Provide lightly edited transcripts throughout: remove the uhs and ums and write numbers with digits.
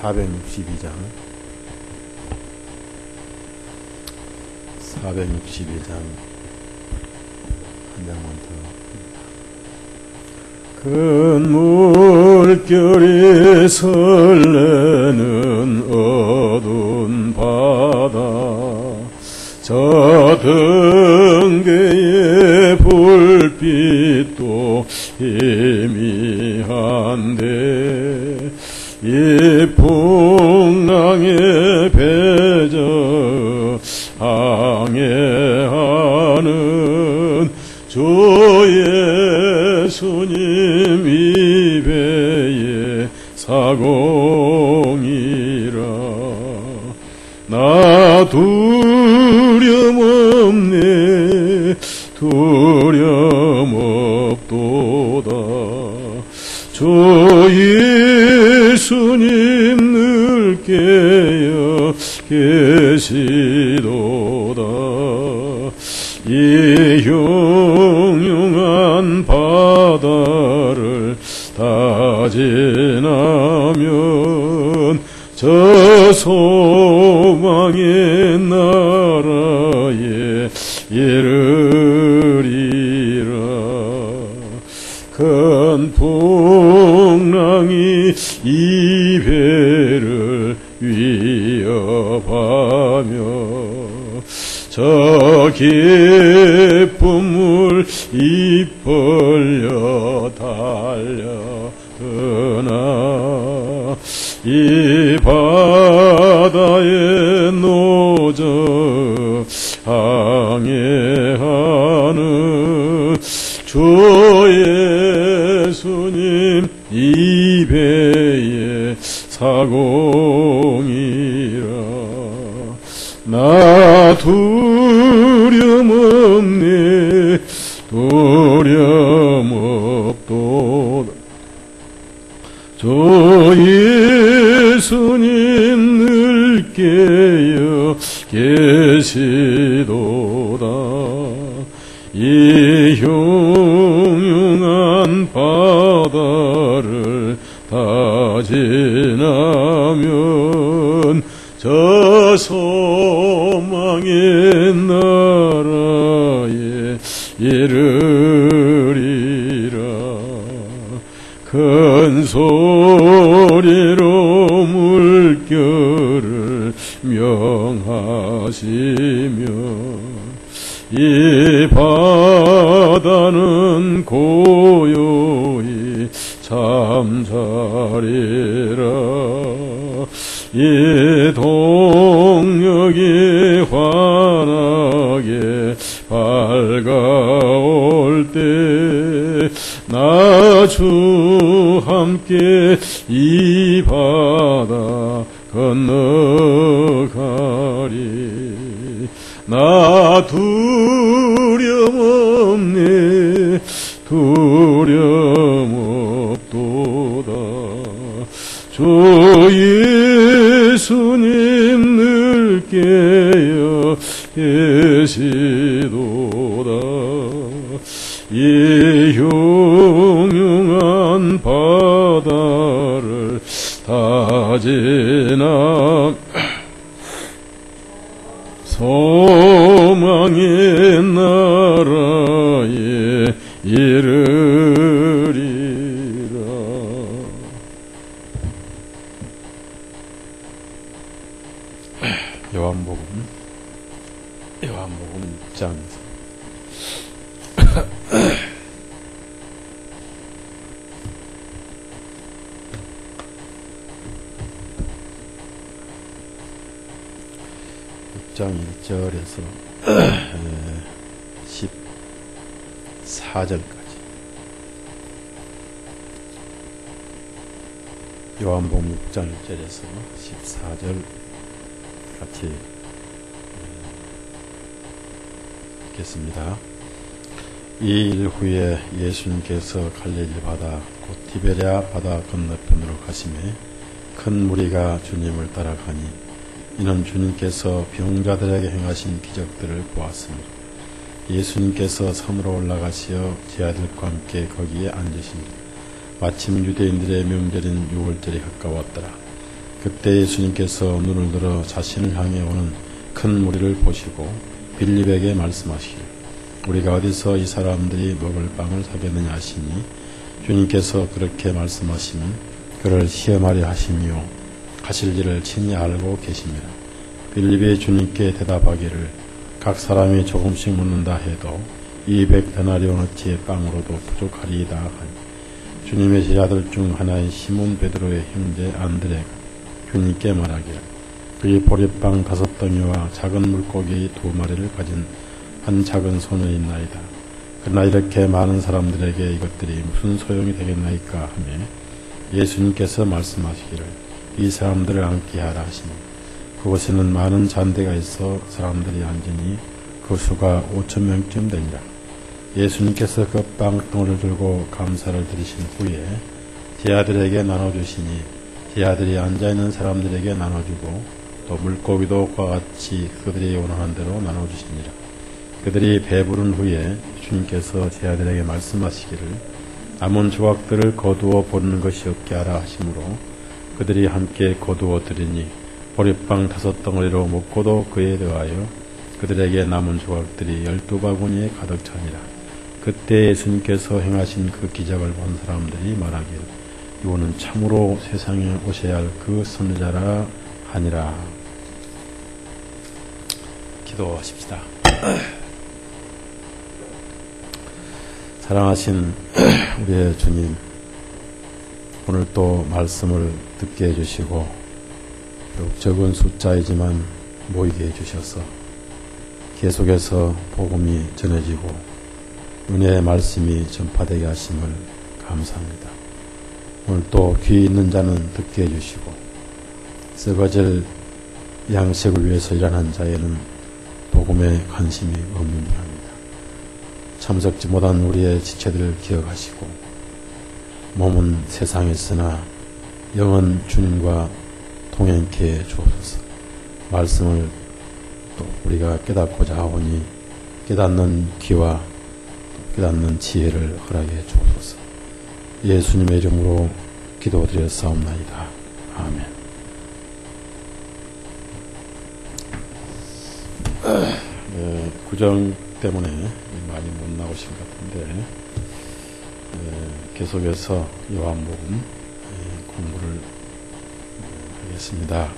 462장 한 장만 더. 큰 물결이 설레는 어두운 바다, 저 등대의 불빛도 희미한데 이 풍랑에 배저 항해하는 주 예수님 이 배의 사공이라. 나 두려움 없네, 두려움 없도다. 주 예수님 늘 깨어 계시도다. 이 흉흉한 바다를 다 지나면 저 소망의 나라에 이르리라. 큰 풍랑이 이 배를 위협하며 저 깊은 물 입 벌려 달려드나 이 바다에 노저 항해하는 주 예수님 이 배의 사공이라. 나 두려움 없네, 두려움 없도다. 주 예수님 늘 깨어 계시도다. 이 흉흉한 바다를 다 지나면 저 소망의 나라에 이르리라. 큰 소리로 물결을 명하시며 이 바다는 고요히 잠자리라. 이 동력이 환하게 밝아올 때 나 주 함께 이 바다 건너가리. 나 두려움 없네, 두려움 없도다. 주 예수님 늘 깨어 계시도다. 이 흉흉한 바다를 다 지나 소망의 나라에 이르리라. 요한복음 6장 1절에서 14절까지 요한복음 6장 1절에서 14절 같이 읽겠습니다. 이 일 후에 예수님께서 갈릴리 바다 곧 디베랴 바다 건너편으로 가시매 큰 무리가 주님을 따라가니 이는 주님께서 병자들에게 행하신 기적들을 보았습니다. 예수님께서 산으로 올라가시어 제 아들과 함께 거기에 앉으십니다. 마침 유대인들의 명절인 유월절이 가까웠더라. 그때 예수님께서 눈을 들어 자신을 향해 오는 큰 무리를 보시고 빌립에게 말씀하시기를 우리가 어디서 이 사람들이 먹을 빵을 사겠느냐 하시니 주님께서 그렇게 말씀하시면 그를 시험하려 하시며 하실 일을 친히 알고 계십니다. 빌립이 주님께 대답하기를 각 사람이 조금씩 묻는다 해도 200데나리온어치의 빵으로도 부족하리이다 하니 주님의 제자들 중 하나인 시몬 베드로의 형제 안드레가 주님께 말하기를 그의 보리빵 5덩이와 작은 물고기 2마리를 가진 한 작은 소년이 있나이다. 그러나 이렇게 많은 사람들에게 이것들이 무슨 소용이 되겠나이까 하며 예수님께서 말씀하시기를 이 사람들을 앉게 하라 하시니 그곳에는 많은 잔대가 있어 사람들이 앉으니 그 수가 5,000명쯤 되니라. 예수님께서 그 빵덩어리를 들고 감사를 드리신 후에 제 아들에게 나눠주시니 제 아들이 앉아있는 사람들에게 나눠주고 또 물고기도 그와 같이 그들이 원하는 대로 나눠주시니라. 그들이 배부른 후에 주님께서 제 아들에게 말씀하시기를 남은 조각들을 거두어 버리는 것이 없게 하라 하시므로 그들이 함께 거두어 드리니 보리빵 5덩어리로 먹고도 그에 더하여 그들에게 남은 조각들이 12바구니에 가득 차니라. 그때 예수님께서 행하신 그 기적을 본 사람들이 말하기를 이분은 참으로 세상에 오셔야 할 그 선지자라 하니라. 기도하십시다. 사랑하신 우리의 주님, 오늘 또 말씀을 듣게 해주시고 비록 적은 숫자이지만 모이게 해주셔서 계속해서 복음이 전해지고 은혜의 말씀이 전파되게 하심을 감사합니다. 오늘 또 귀 있는 자는 듣게 해주시고 썩어질 양식을 위해서 일하는 자에는 복음에 관심이 없는 줄 압니다. 참석지 못한 우리의 지체들을 기억하시고 몸은 세상에 있으나 영은 주님과 동행케 해 주옵소서. 말씀을 또 우리가 깨닫고자 하오니 깨닫는 귀와 깨닫는 지혜를 허락해 주옵소서. 예수님의 이름으로 기도드렸사옵나이다. 아멘. 구정 때문에 많이 못 나오신 것 같은데 계속해서 요한복음 공부를 하겠습니다.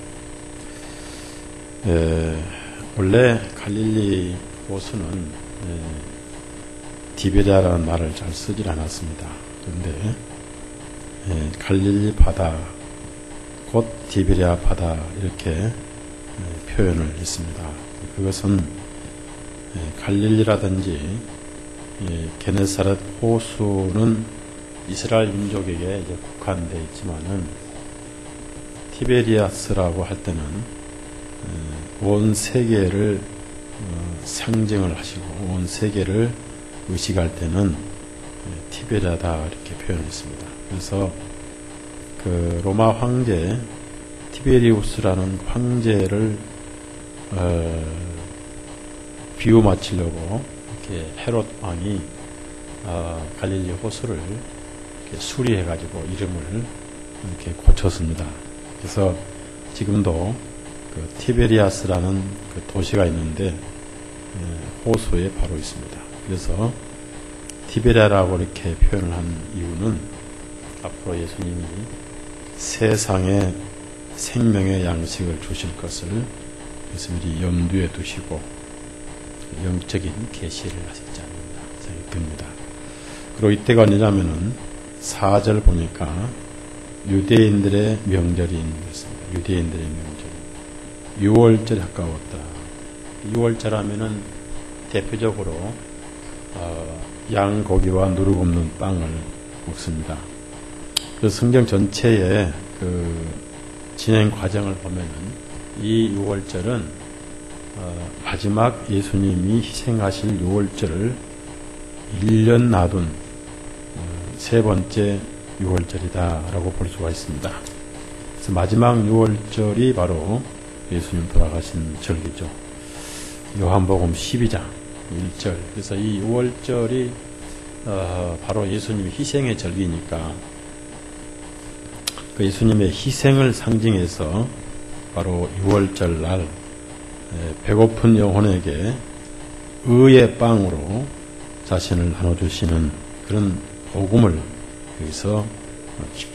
원래 갈릴리 호수는 디베랴라는 말을 잘 쓰질 않았습니다. 그런데 갈릴리 바다, 곧 디베랴 바다 이렇게 표현을 했습니다. 그것은 갈릴리라든지 게네사렛 호수는 이스라엘 민족에게 이제 국한되어 있지만은 티베리아스라고 할 때는 온 세계를 상징을 하시고 온 세계를 의식할 때는 티베리아다 이렇게 표현했습니다. 그래서 그 로마 황제 티베리우스라는 황제를 비유 맞추려고 이렇게 헤롯 왕이 갈릴리 호수를 이렇게 수리해가지고 이름을 이렇게 고쳤습니다. 그래서 지금도 그 티베리아스라는 그 도시가 있는데 호수에 바로 있습니다. 그래서 티베리아라고 이렇게 표현을 한 이유는 앞으로 예수님이 세상에 생명의 양식을 주실 것을 예수님이 염두에 두시고 영적인 계시를 하셨지 않는가 생각이 듭니다. 그리고 이때가 언제냐면은 4절 보니까 유대인들의 명절이 있는 것입니다. 유대인들의 명절. 6월절이 가까웠다. 6월절 하면은 대표적으로 양고기와 누룩 없는 빵을 먹습니다. 그 성경 전체의 그 진행 과정을 보면은 이 6월절은 마지막 예수님이 희생하실 6월절을 1년 놔둔 세 번째 6월절이다라고 볼 수가 있습니다. 그래서 마지막 6월절이 바로 예수님 돌아가신 절기죠. 요한복음 12장 1절. 그래서 이 6월절이 바로 예수님이 희생의 절기니까 그 예수님의 희생을 상징해서 바로 6월절 날 배고픈 영혼에게 의의 빵으로 자신을 나눠주시는 그런 복음을 여기서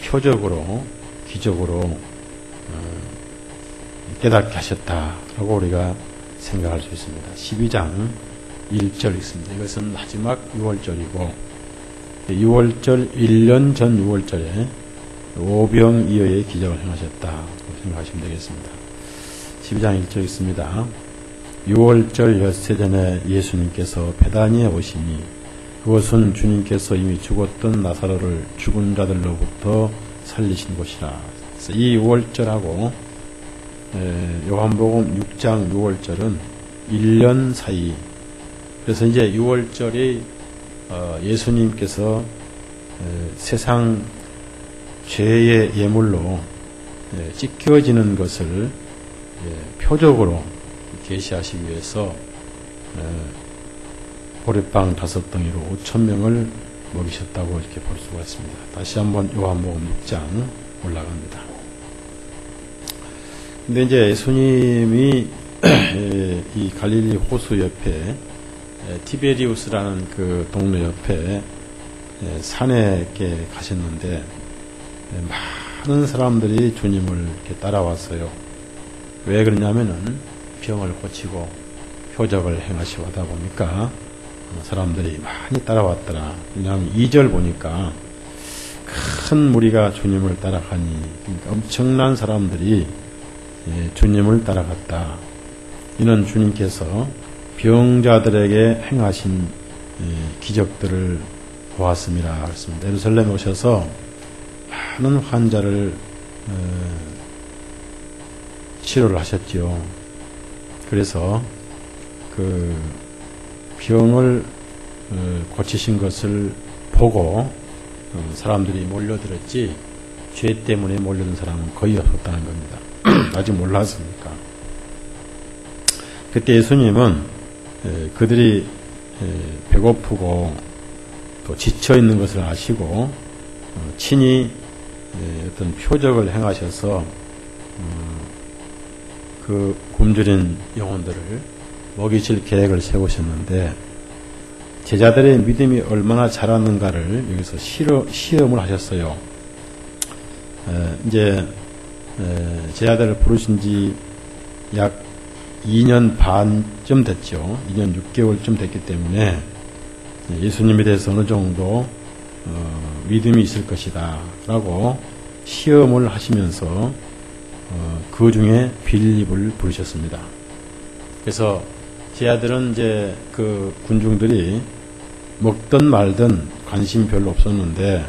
표적으로 기적으로 깨닫게 하셨다라고 우리가 생각할 수 있습니다. 12장 1절 있습니다. 이것은 마지막 6월절이고 6월절 1년 전 6월절에 오병이어의 기적을 행하셨다고 생각하시면 되겠습니다. 12장 1절 있습니다. 6월절 엿새 전에 예수님께서 베다니에 오시니 그것은 주님께서 이미 죽었던 나사로를 죽은 자들로부터 살리신 곳이라. 그래서 이 6월절하고 요한복음 6장 6월절은 1년 사이. 그래서 이제 6월절이 예수님께서 세상 죄의 예물로 찢겨지는 것을 표적으로 계시하시기 위해서 보리빵 5덩이로 5,000명을 먹이셨다고 이렇게 볼 수가 있습니다. 다시 한번 요한복음 6장 올라갑니다. 근데 이제 예수님이 이 갈릴리 호수 옆에 티베리우스라는 그 동네 옆에 산에 이렇게 가셨는데 많은 사람들이 주님을 이렇게 따라왔어요. 왜 그러냐면은 병을 고치고 표적을 행하시고 하다 보니까 사람들이 많이 따라왔더라. 왜냐하면 2절 보니까 큰 무리가 주님을 따라가니 그러니까 엄청난 사람들이 주님을 따라갔다. 이는 주님께서 병자들에게 행하신 기적들을 보았습니다. 그렇습니다. 예루살렘에 오셔서 많은 환자를 치료를 하셨지요. 그래서 그 병을 고치신 것을 보고 사람들이 몰려들었지 죄 때문에 몰려든 사람은 거의 없었다는 겁니다. 아직 몰랐으니까. 그때 예수님은 그들이 배고프고 또 지쳐있는 것을 아시고 친히 어떤 표적을 행하셔서 그 굶주린 영혼들을 먹이실 계획을 세우셨는데 제자들의 믿음이 얼마나 자랐는가를 여기서 시험을 하셨어요. 이제 제자들을 부르신 지 약 2년 반쯤 됐죠. 2년 6개월쯤 됐기 때문에 예수님에 대해서 어느 정도 믿음이 있을 것이다 라고 시험을 하시면서 그 중에 빌립을 부르셨습니다. 그래서 제자들은 이제 그 군중들이 먹든 말든 관심 별로 없었는데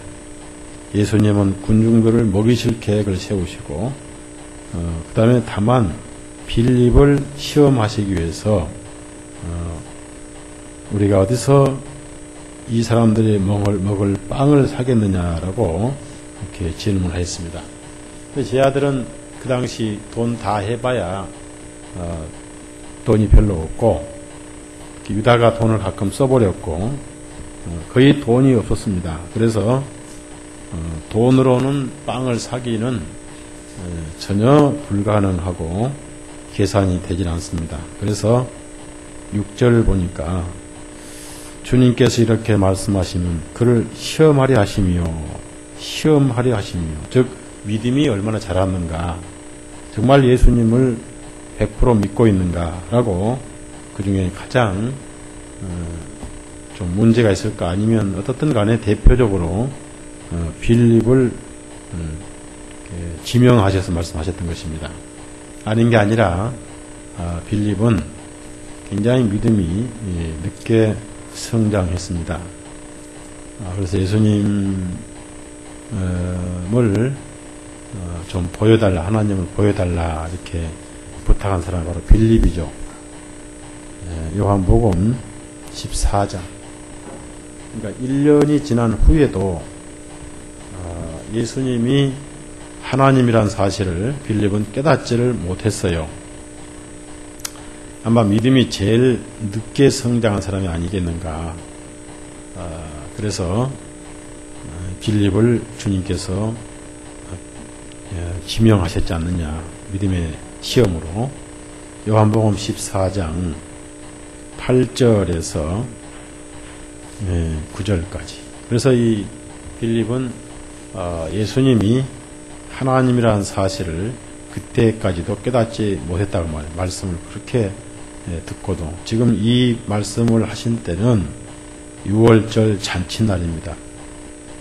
예수님은 군중들을 먹이실 계획을 세우시고 그 다음에 다만 빌립을 시험하시기 위해서 우리가 어디서 이 사람들이 먹을 빵을 사겠느냐라고 이렇게 질문하였습니다. 제자들은 그 당시 돈 다 해봐야 돈이 별로 없고 유다가 돈을 가끔 써버렸고 거의 돈이 없었습니다. 그래서 돈으로는 빵을 사기는 전혀 불가능하고 계산이 되질 않습니다. 그래서 6절 보니까 주님께서 이렇게 말씀하시면 그를 시험하려 하시며 즉 믿음이 얼마나 자랐는가, 정말 예수님을 100% 믿고 있는가라고 그 중에 가장 좀 문제가 있을까, 아니면 어떻든 간에 대표적으로 빌립을 지명하셔서 말씀하셨던 것입니다. 아닌 게 아니라 빌립은 굉장히 믿음이 늦게 성장했습니다. 그래서 예수님을 좀 보여달라, 하나님을 보여달라 이렇게 부탁한 사람이 바로 빌립이죠. 요한복음 14장. 그러니까 1년이 지난 후에도 예수님이 하나님이란 사실을 빌립은 깨닫지를 못했어요. 아마 믿음이 제일 늦게 성장한 사람이 아니겠는가. 그래서 빌립을 주님께서 지명하셨지 않느냐. 믿음의 시험으로. 요한복음 14장 8절에서 9절까지. 그래서 이 빌립은 예수님이 하나님이라는 사실을 그때까지도 깨닫지 못했다고 말씀을 그렇게 듣고도 지금 이 말씀을 하신 때는 6월절 잔치날입니다.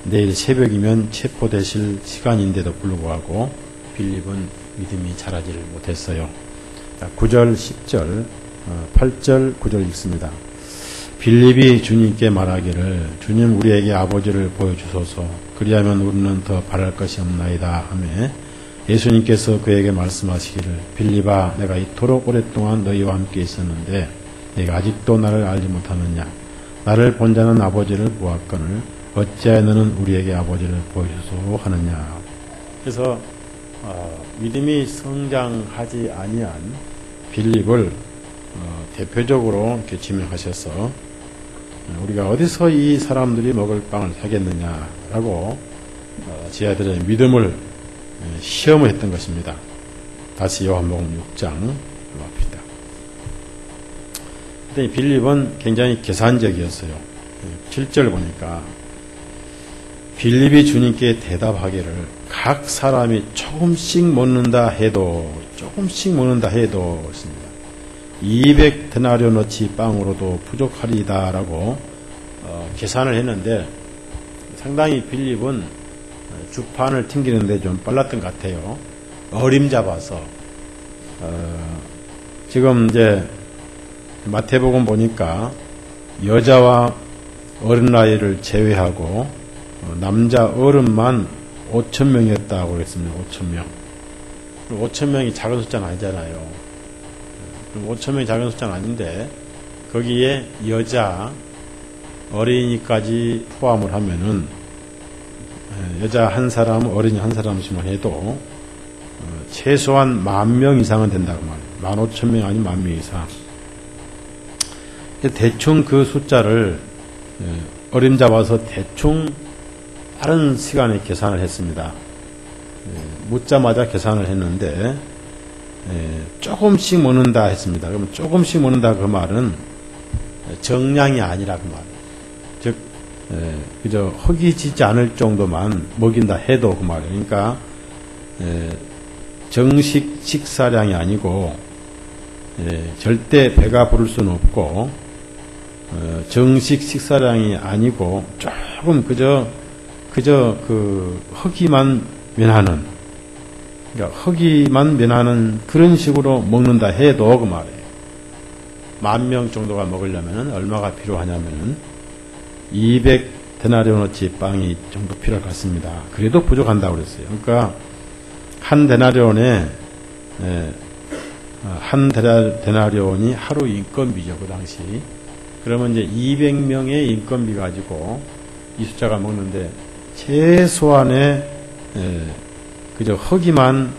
내일 새벽이면 체포되실 시간인데도 불구하고 빌립은 믿음이 자라지를 못했어요. 9절, 10절, 8절, 9절 읽습니다. 빌립이 주님께 말하기를 주님 우리에게 아버지를 보여주소서 그리하면 우리는 더 바랄 것이 없나이다 하며 예수님께서 그에게 말씀하시기를 빌립아 내가 이토록 오랫동안 너희와 함께 있었는데 내가 아직도 나를 알지 못하느냐 나를 본 자는 아버지를 보았거늘 어찌하여 너는 우리에게 아버지를 보여주소서 하느냐. 그래서 믿음이 성장하지 아니한 빌립을 대표적으로 이렇게 지명하셔서 우리가 어디서 이 사람들이 먹을 빵을 사겠느냐라고 제자들의 믿음을 시험을 했던 것입니다. 다시 요한복음 6장 봅시다. 그때 빌립은 굉장히 계산적이었어요. 7절 보니까 빌립이 주님께 대답하기를 각 사람이 조금씩 먹는다 해도 했습니다. 200데나리온어치 빵으로도 부족하리다라고 계산을 했는데 상당히 빌립은 주판을 튕기는데 좀 빨랐던 것 같아요. 어림잡아서 지금 이제 마태복음 보니까 여자와 어린 나이를 제외하고 남자 어른만 5,000명이었다고 그랬습니다. 5,000명. 5,000명이 작은 숫자는 아니잖아요. 5,000명이 작은 숫자는 아닌데 거기에 여자, 어린이까지 포함을 하면은 여자 한 사람, 어린이 한 사람씩만 해도 최소한 10,000명 이상은 된다고 말이에요. 15,000명 아니면 10,000명 이상. 대충 그 숫자를 어림잡아서 대충 빠른 시간에 계산을 했습니다. 묻자마자 계산을 했는데 조금씩 먹는다 했습니다. 그러면 조금씩 먹는다 그 말은 정량이 아니라 그 말이에요. 즉 그저 허기지지 않을 정도만 먹인다 해도 그 말이에요. 그러니까 정식 식사량이 아니고 절대 배가 부를 수는 없고 정식 식사량이 아니고 조금 그저 그 허기만 면하는, 그러니까 허기만 면하는 그런 식으로 먹는다 해도 그 말이에요. 10,000명 정도가 먹으려면 얼마가 필요하냐면은 200데나리온어치 빵이 정도 필요할 것 같습니다. 그래도 부족한다고 그랬어요. 그러니까 한 데나리온에 한 데나리온이 하루 인건비죠, 그 당시. 그러면 이제 200명의 인건비 가지고 이 숫자가 먹는데 최소한의 그저 허기만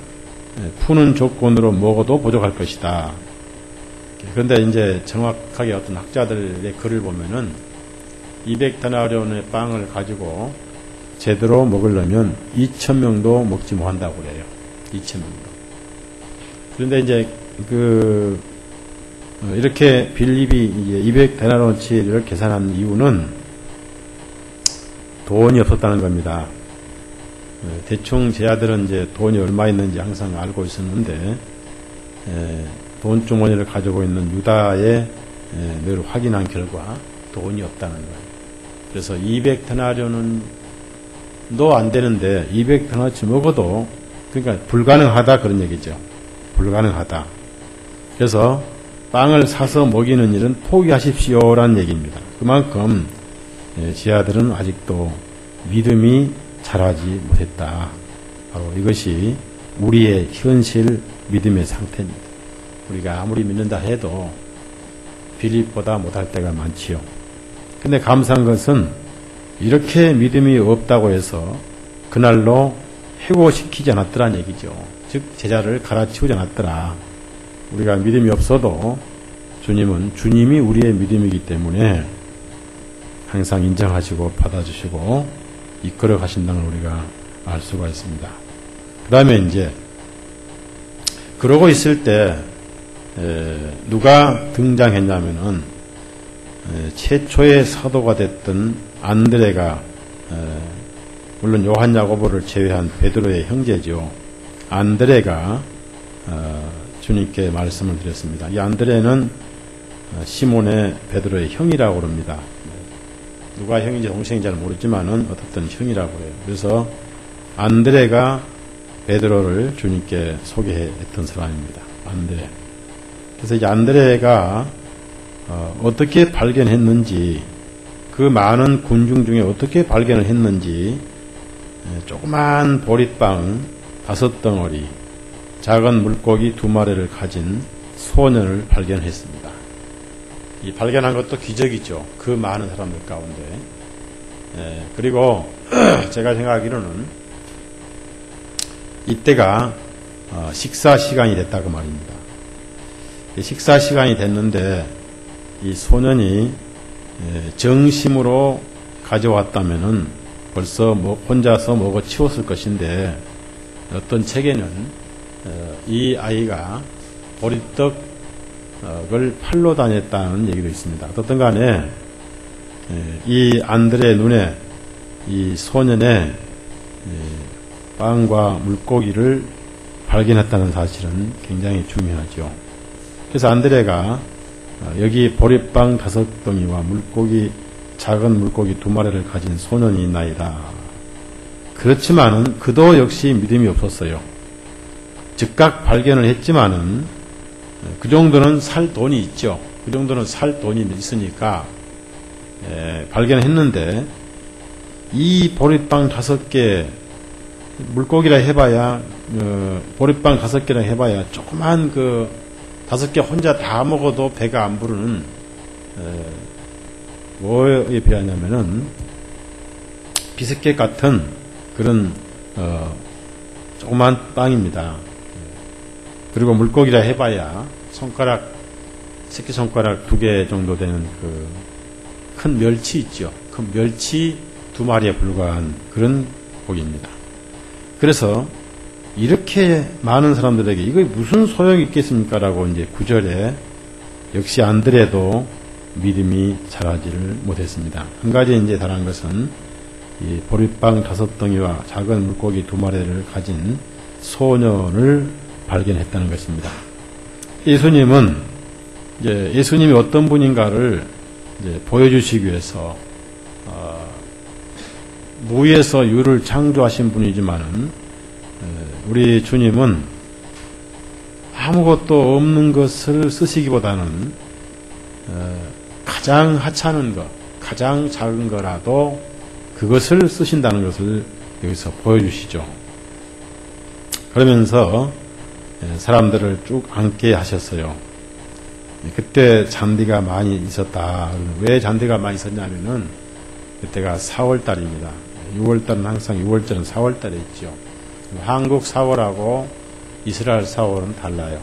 푸는 조건으로 먹어도 부족할 것이다. 그런데 이제 정확하게 어떤 학자들의 글을 보면은 200데나리온의 빵을 가지고 제대로 먹으려면 2,000명도 먹지 못한다고 그래요. 2,000명도. 그런데 이제 이렇게 빌립이 200데나리온치를 계산한 이유는 돈이 없었다는 겁니다. 대충 제자들은 이제 돈이 얼마 있는지 항상 알고 있었는데 돈 주머니를 가지고 있는 유다의 늘 확인한 결과 돈이 없다는 거예요. 그래서 200데나리온은 안 되는데 200데나리온치 먹어도 그러니까 불가능하다 그런 얘기죠. 불가능하다. 그래서 빵을 사서 먹이는 일은 포기하십시오라는 얘기입니다. 그만큼 제자들은 아직도 믿음이 자라지 못했다. 바로 이것이 우리의 현실 믿음의 상태입니다. 우리가 아무리 믿는다 해도 빌립보다 못할 때가 많지요. 근데 감사한 것은 이렇게 믿음이 없다고 해서 그날로 해고시키지 않았더란 얘기죠. 즉 제자를 갈아치우지 않았더라. 우리가 믿음이 없어도 주님이 우리의 믿음이기 때문에 항상 인정하시고 받아주시고 이끌어 가신다는 우리가 알 수가 있습니다. 그 다음에 이제 그러고 있을 때 누가 등장했냐면은 최초의 사도가 됐던 안드레가 물론 요한 야고보를 제외한 베드로의 형제죠. 안드레가 주님께 말씀을 드렸습니다. 이 안드레는 시몬의 베드로의 형이라고 합니다. 누가 형인지 동생인지 잘 모르지만은 어떻든 형이라고 해요. 그래서 안드레가 베드로를 주님께 소개했던 사람입니다. 안드레. 그래서 이 안드레가 어떻게 발견했는지, 그 많은 군중 중에 어떻게 발견을 했는지 조그만 보릿빵 5덩어리, 작은 물고기 2마리를 가진 소년을 발견했습니다. 이 발견한 것도 기적이죠. 그 많은 사람들 가운데. 그리고 제가 생각하기로는 이때가 식사 시간이 됐다고 말입니다. 식사 시간이 됐는데 이 소년이 정심으로 가져왔다면은 벌써 혼자서 먹어 치웠을 것인데, 어떤 책에는 이 아이가 보리떡을 팔러 다녔다는 얘기도 있습니다. 어떻든 간에 이 안드레의 눈에 이 소년의 빵과 물고기를 발견했다는 사실은 굉장히 중요하죠. 그래서 안드레가 여기 보리빵 5덩이와 작은 물고기 2마리를 가진 소년이 있나이다. 그렇지만은 그도 역시 믿음이 없었어요. 즉각 발견을 했지만은 그 정도는 살 돈이 있죠. 그 정도는 살 돈이 있으니까 발견했는데, 이 보리빵 5개, 물고기라 해봐야 보리빵 5개라 해봐야 조그만 그 5개 혼자 다 먹어도 배가 안 부르는, 뭐에 비하냐면은 비스켓 같은 그런 조그만 빵입니다. 그리고 물고기라 해봐야 새끼손가락 2개 정도 되는 그 큰 멸치 있죠. 그 멸치 2마리에 불과한 그런 고기입니다. 그래서 이렇게 많은 사람들에게 이거 무슨 소용이 있겠습니까? 라고 이제 9절에 역시 안드레도 믿음이 자라지를 못했습니다. 한 가지 이제 다른 것은 이 보리빵 5덩이와 작은 물고기 2마리를 가진 소년을 발견했다는 것입니다. 예수님은 이제 예수님이 어떤 분인가를 이제 보여주시기 위해서 무에서 유를 창조하신 분이지만은 우리 주님은 아무것도 없는 것을 쓰시기보다는 가장 하찮은 것, 가장 작은 거라도 그것을 쓰신다는 것을 여기서 보여주시죠. 그러면서 사람들을 쭉 앉게 하셨어요. 그때 잔디가 많이 있었다. 왜 잔디가 많이 있었냐면은 그때가 4월달입니다. 6월달은 항상 6월절은 4월달에 있죠. 한국 4월하고 이스라엘 4월은 달라요.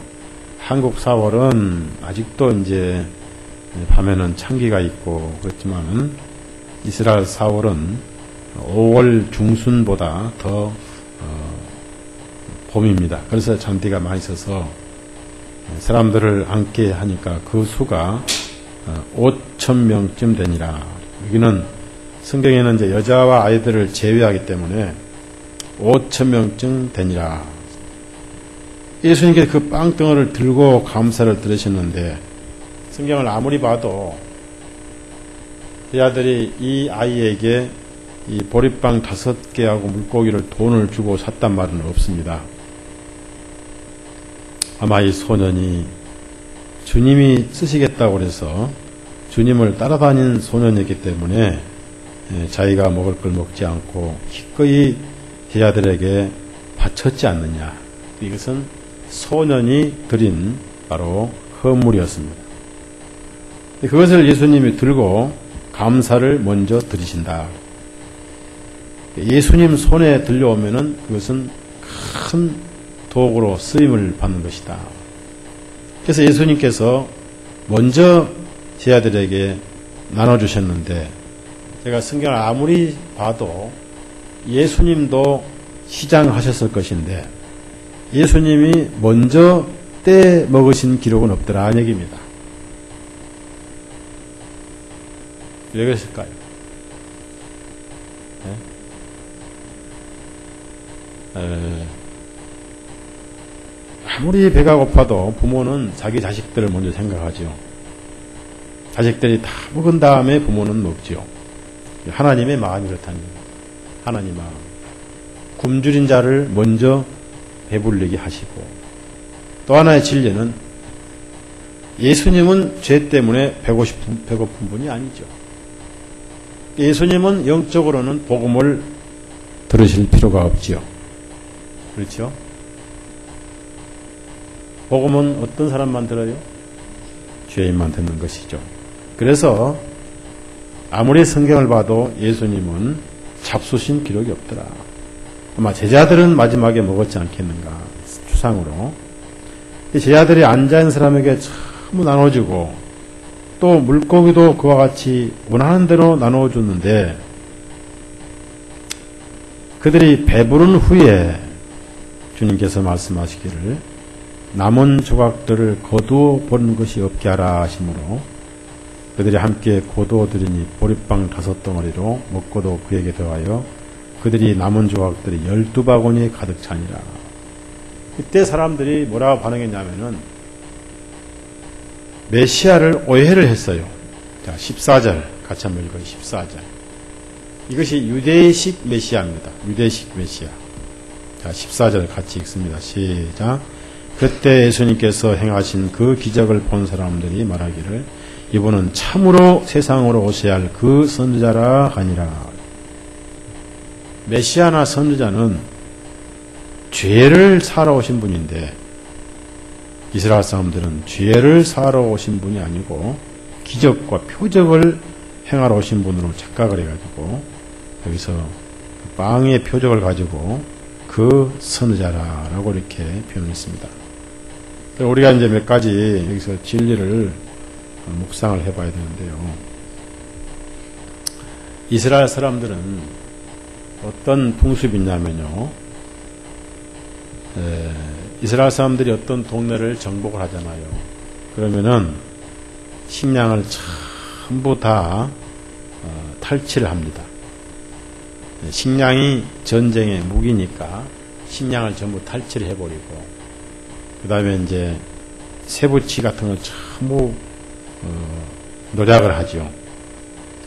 한국 4월은 아직도 이제 밤에는 찬기가 있고 그렇지만은 이스라엘 4월은 5월 중순보다 더 봄입니다. 그래서 잔디가 많이 있어서 사람들을 앉게 하니까 그 수가 5,000명쯤 되니라. 여기는 성경에는 이제 여자와 아이들을 제외하기 때문에 5,000명쯤 되니라. 예수님께서 그 빵덩어리를 들고 감사를 들으셨는데, 성경을 아무리 봐도 이 아들이 이 아이에게 이 보리빵 5개하고 물고기를 돈을 주고 샀단 말은 없습니다. 아마 이 소년이 주님이 쓰시겠다고 해서 주님을 따라다닌 소년이기 때문에 자기가 먹을 걸 먹지 않고 기꺼이 제자들에게 바쳤지 않느냐. 이것은 소년이 드린 바로 헌물이었습니다. 그것을 예수님이 들고 감사를 먼저 드리신다. 예수님 손에 들려오면은 그것은 큰 도구로 쓰임을 받는 것이다. 그래서 예수님께서 먼저 제자들에게 나눠주셨는데, 제가 성경을 아무리 봐도 예수님도 시장하셨을 것인데 예수님이 먼저 떼 먹으신 기록은 없더라 얘기입니다. 왜 그랬을까요? 아무리 배가 고파도 부모는 자기 자식들을 먼저 생각하죠. 자식들이 다 먹은 다음에 부모는 먹죠. 하나님의 마음이 그렇다는 거예요. 하나님 마음. 굶주린 자를 먼저 배불리게 하시고, 또 하나의 진리는 예수님은 죄 때문에 배고픈 분이 아니죠. 예수님은 영적으로는 복음을 들으실 필요가 없지요. 그렇죠? 복음은 어떤 사람만 들어요? 죄인만 듣는 것이죠. 그래서 아무리 성경을 봐도 예수님은 잡수신 기록이 없더라. 아마 제자들은 마지막에 먹었지 않겠는가, 추상으로. 제자들이 앉아있는 사람에게 전부 나눠주고, 또 물고기도 그와 같이 원하는 대로 나눠줬는데, 그들이 배부른 후에 주님께서 말씀하시기를 남은 조각들을 거두어 버리는 것이 없게 하라 하시므로, 그들이 함께 거두어 들으니 보리빵 5덩어리로 먹고도 그에게 더하여 그들이 남은 조각들이 12바구니에 가득 차니라. 그때 사람들이 뭐라고 반응했냐면은 메시아를 오해를 했어요. 자, 14절 같이 한번 읽어요. 14절. 이것이 유대식 메시아입니다. 유대식 메시아. 자, 14절 같이 읽습니다. 시작. 그때 예수님께서 행하신 그 기적을 본 사람들이 말하기를 이분은 참으로 세상으로 오셔야 할 그 선지자라 하니라. 메시아나 선지자는 죄를 사러 오신 분인데, 이스라엘 사람들은 죄를 사러 오신 분이 아니고 기적과 표적을 행하러 오신 분으로 착각을 해가지고 여기서 빵의 표적을 가지고 그 선지자라고 이렇게 표현했습니다. 우리가 이제 몇 가지 여기서 진리를 묵상을 해봐야 되는데요. 이스라엘 사람들은 어떤 풍습이 있냐면요. 이스라엘 사람들이 어떤 동네를 정복을 하잖아요. 그러면은 식량을 전부 다 탈취를 합니다. 식량이 전쟁의 무기니까 식량을 전부 탈취를 해버리고, 그 다음에 이제 세부치 같은 걸 전부 노략을 하죠.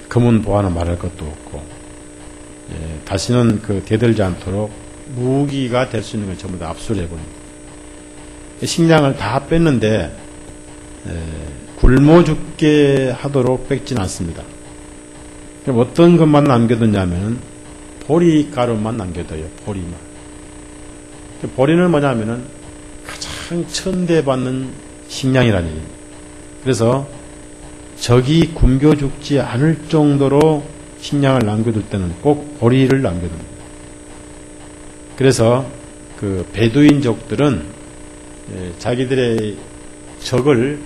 금은 보화는 말할 것도 없고, 다시는 대들지 않도록 무기가 될 수 있는 걸 전부 다 압수를 해버립니다. 식량을 다 뺐는데 굶어 죽게 하도록 뺏지는 않습니다. 그럼 어떤 것만 남겨두냐면 보리가루만 남겨둬요. 보리만. 보리는 뭐냐면은 가장 천대받는 식량이라는 얘기입니다. 그래서 적이 굶겨 죽지 않을 정도로 식량을 남겨둘 때는 꼭 보리를 남겨둡니다. 그래서 베두인족들은 자기들의 적을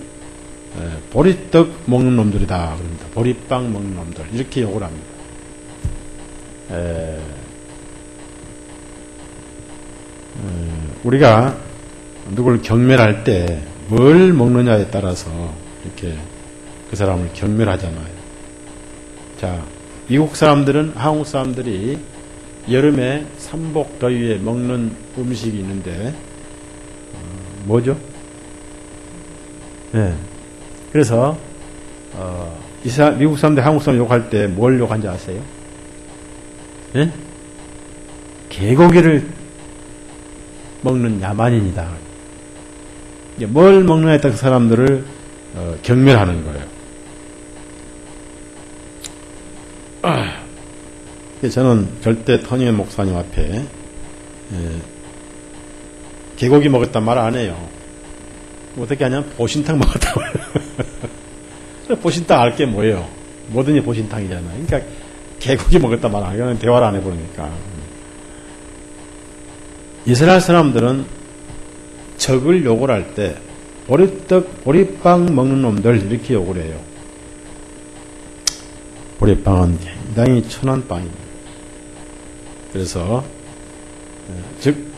보리떡 먹는 놈들이다 그럽니다. 보리빵 먹는 놈들 이렇게 욕을 합니다. 우리가 누구를 경멸할 때 뭘 먹느냐에 따라서 이렇게 그 사람을 경멸하잖아요. 자, 미국 사람들은, 한국 사람들이 여름에 삼복 더위에 먹는 음식이 있는데 뭐죠? 네. 그래서 미국 사람들, 한국 사람 욕할 때 뭘 욕한지 아세요? 네? 개고기를 먹는 야만인이다. 뭘 먹느냐에 따라 그 사람들을 경멸하는 거예요. 저는 절대 터닝 목사님 앞에 개고기 먹었단 말 안 해요. 어떻게 하냐면 보신탕 먹었다고 해요. 보신탕 알 게 뭐예요? 뭐든지 보신탕이잖아요. 그러니까 개고기 먹었단 말 안 해요. 대화를 안 해보니까. 이스라엘 사람들은 적을 욕을 할 때 보리떡, 보리빵 먹는 놈들 이렇게 욕을 해요. 보리빵은 굉장히 천한 빵입니다. 그래서 즉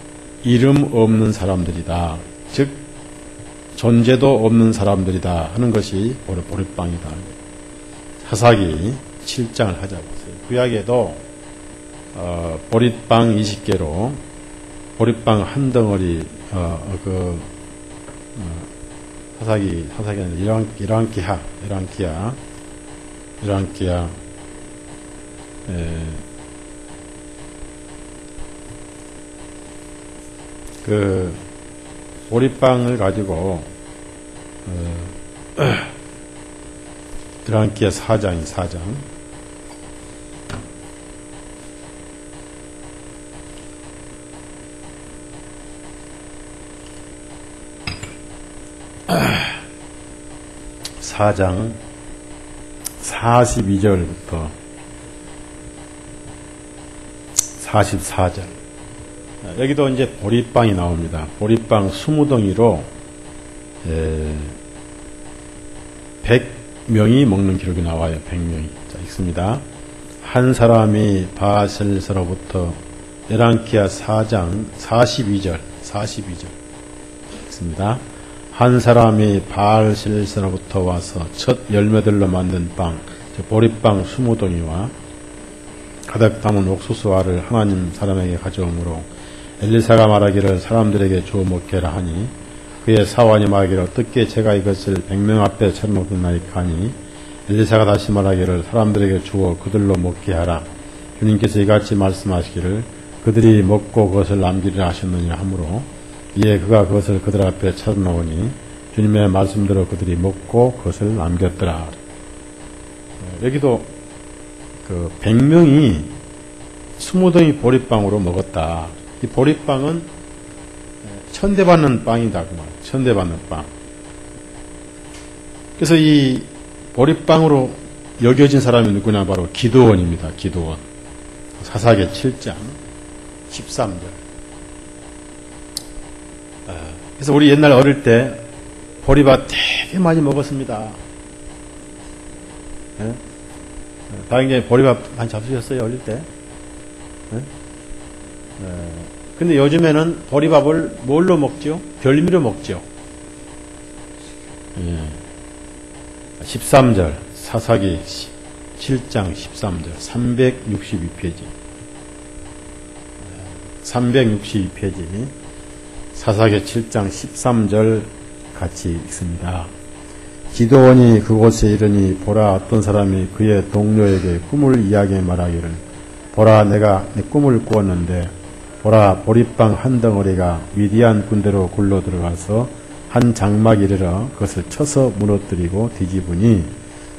이름 없는 사람들이다. 즉 존재도 없는 사람들이다 하는 것이 보리빵이다. 사사기 7장을 찾아보세요. 구약에도 보리빵 20개로 보리빵 한 덩어리 사사기는 이랑기야 그 보리빵을 가지고 이랑기야 4장 (4장) 42절부터 44절. 여기도 이제 보리빵이 나옵니다. 보리빵 20덩이로 100명이 먹는 기록이 나와요. 100명이. 자, 읽습니다. 한 사람이 바셀서로부터 에랑키아 4장 42절 읽습니다. 한 사람이 바알셀서로부터 와서 첫 열매들로 만든 빵, 보리빵 20덩이와 가득 담은 옥수수알을 하나님 사람에게 가져오므로 엘리사가 말하기를 사람들에게 주어 먹게 하라 하니 그의 사환이 말하기를 어떻게 제가 이것을 100명 앞에 차려놓겠나이까 하니 엘리사가 다시 말하기를 사람들에게 주어 그들로 먹게 하라. 주님께서 이같이 말씀하시기를 그들이 먹고 그것을 남기리라 하셨느니라 하므로 이에 그가 그것을 그들 앞에 차려놓으니 주님의 말씀대로 그들이 먹고 그것을 남겼더라. 여기도 그 100명이 20덩이 보리빵으로 먹었다. 이 보리빵은 천대받는 빵이다. 그 말. 천대받는 빵. 그래서 이 보리빵으로 여겨진 사람이 누구냐? 바로 기드온입니다. 기드온. 사사기 7장 13절. 그래서 우리 옛날 어릴 때 보리밥 되게 많이 먹었습니다. 네? 다행히 보리밥 많이 잡수셨어요, 어릴 때? 네? 근데 요즘에는 보리밥을 뭘로 먹죠? 별미로 먹죠. 13절, 사사기 7장 13절, 362페이지. 362페이지. 사사기 7장 13절 같이 읽습니다. 기드온이 그곳에 이르니 보라 어떤 사람이 그의 동료에게 꿈을 이야기해 말하기를 보라 내가 내 꿈을 꾸었는데 보라 보리빵 한 덩어리가 미디안 군대로 굴러 들어가서 한 장막에 이르러 그것을 쳐서 무너뜨리고 뒤집으니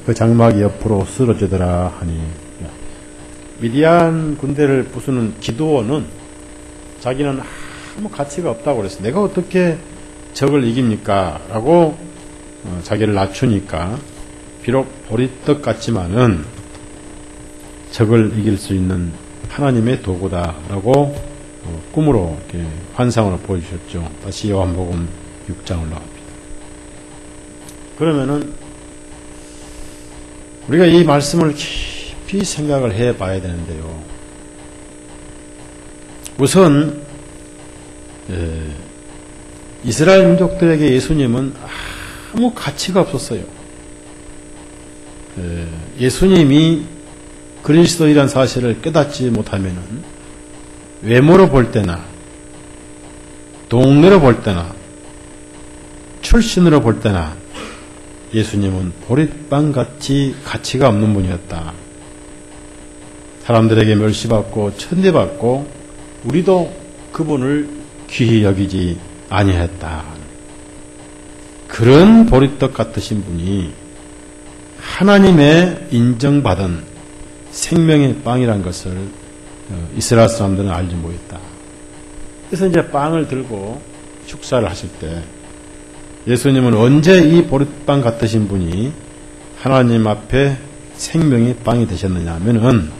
그 장막이 옆으로 쓰러지더라 하니 미디안 군대를 부수는 기드온은 자기는 아무 가치가 없다고 그랬어요. 내가 어떻게 적을 이깁니까? 라고 자기를 낮추니까 비록 보리떡 같지만은 적을 이길 수 있는 하나님의 도구다 라고 꿈으로 이렇게 환상으로 보여주셨죠. 다시 요한복음 6장 올라갑니다. 그러면은 우리가 이 말씀을 깊이 생각을 해 봐야 되는데요. 우선 이스라엘 민족들에게 예수님은 아무 가치가 없었어요. 예수님이 그리스도이란 사실을 깨닫지 못하면은 외모로 볼 때나 동네로 볼 때나 출신으로 볼 때나 예수님은 보리빵같이 가치가 없는 분이었다. 사람들에게 멸시받고 천대받고 우리도 그분을 귀히 여기지 아니했다. 그런 보리떡 같으신 분이 하나님의 인정받은 생명의 빵이란 것을 이스라엘 사람들은 알지 못했다. 그래서 이제 빵을 들고 축사를 하실 때 예수님은 언제 이 보리빵 같으신 분이 하나님 앞에 생명의 빵이 되셨느냐 하면은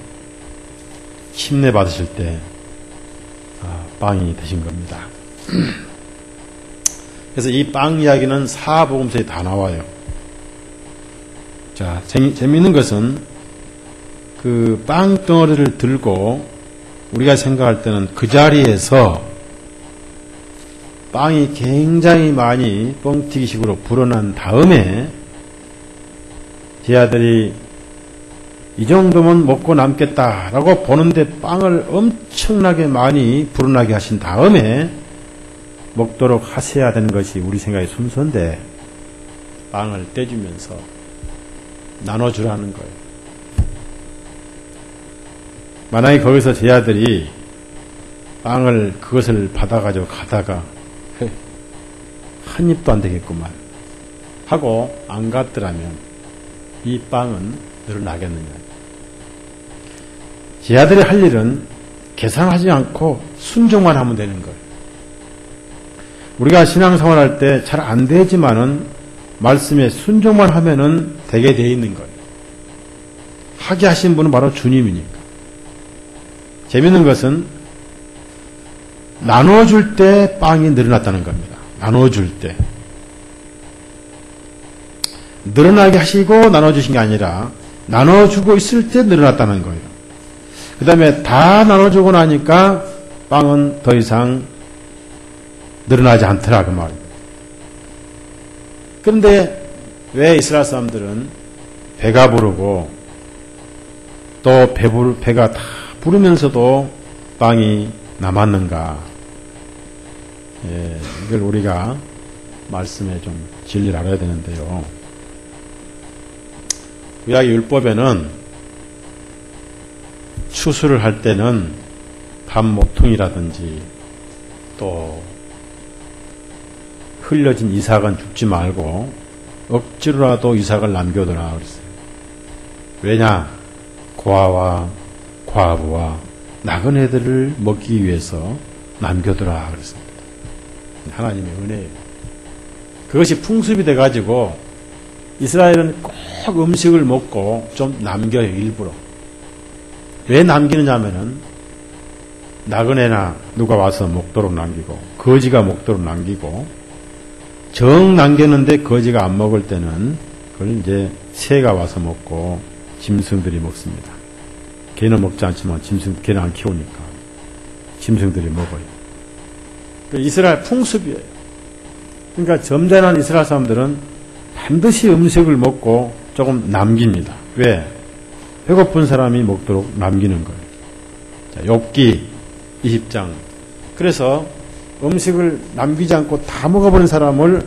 힘내 받으실 때 빵이 되신 겁니다. 그래서 이 빵 이야기는 사복음서에 다 나와요. 자, 재미있는 것은 그 빵 덩어리를 들고 우리가 생각할 때는 그 자리에서 빵이 굉장히 많이 뻥튀기식으로 불어난 다음에 제 아들이 이 정도면 먹고 남겠다라고 보는데 빵을 엄청나게 많이 불어나게 하신 다음에 먹도록 하셔야 되는 것이 우리 생각의 순서인데 빵을 떼주면서 나눠주라는 거예요. 만약에 거기서 제 아들이 빵을 그것을 받아가지고 가다가 한 입도 안 되겠구만 하고 안 갔더라면 이 빵은 늘어나겠느냐. 제 아들이 할 일은 계산하지 않고 순종만 하면 되는 거예요. 우리가 신앙생활할 때 잘 안 되지만은 말씀에 순종만 하면은 되게 돼 있는 거예요. 하게 하신 분은 바로 주님이니까. 재밌는 것은 나눠줄 때 빵이 늘어났다는 겁니다. 나눠줄 때. 늘어나게 하시고 나눠주신 게 아니라 나눠주고 있을 때 늘어났다는 거예요. 그 다음에 다 나눠주고 나니까 빵은 더 이상 늘어나지 않더라 그 말입니다. 그런데 왜 이스라엘 사람들은 배가 부르고 또 배가 다 부르면서도 빵이 남았는가? 예, 이걸 우리가 말씀에 좀 진리를 알아야 되는데요. 구약 율법에는 추수를 할 때는 밥 모퉁이라든지 또 흘려진 이삭은 죽지 말고 억지로라도 이삭을 남겨두라 그랬어요. 왜냐? 고아와 과부와 나그네들을 먹기 위해서 남겨두라 그랬습니다. 하나님의 은혜예요. 그것이 풍습이 돼가지고 이스라엘은 꼭 음식을 먹고 좀 남겨요. 일부러. 왜 남기느냐 하면은 나그네나 누가 와서 먹도록 남기고 거지가 먹도록 남기고 정 남겼는데 거지가 안 먹을 때는 그걸 이제 새가 와서 먹고 짐승들이 먹습니다. 개는 먹지 않지만 개는 안 키우니까 짐승들이 먹어요. 이스라엘 풍습이에요. 그러니까 점잖은 이스라엘 사람들은 반드시 음식을 먹고 조금 남깁니다. 왜? 배고픈 사람이 먹도록 남기는 거예요. 자, 욥기 20장. 그래서 음식을 남기지 않고 다 먹어버린 사람을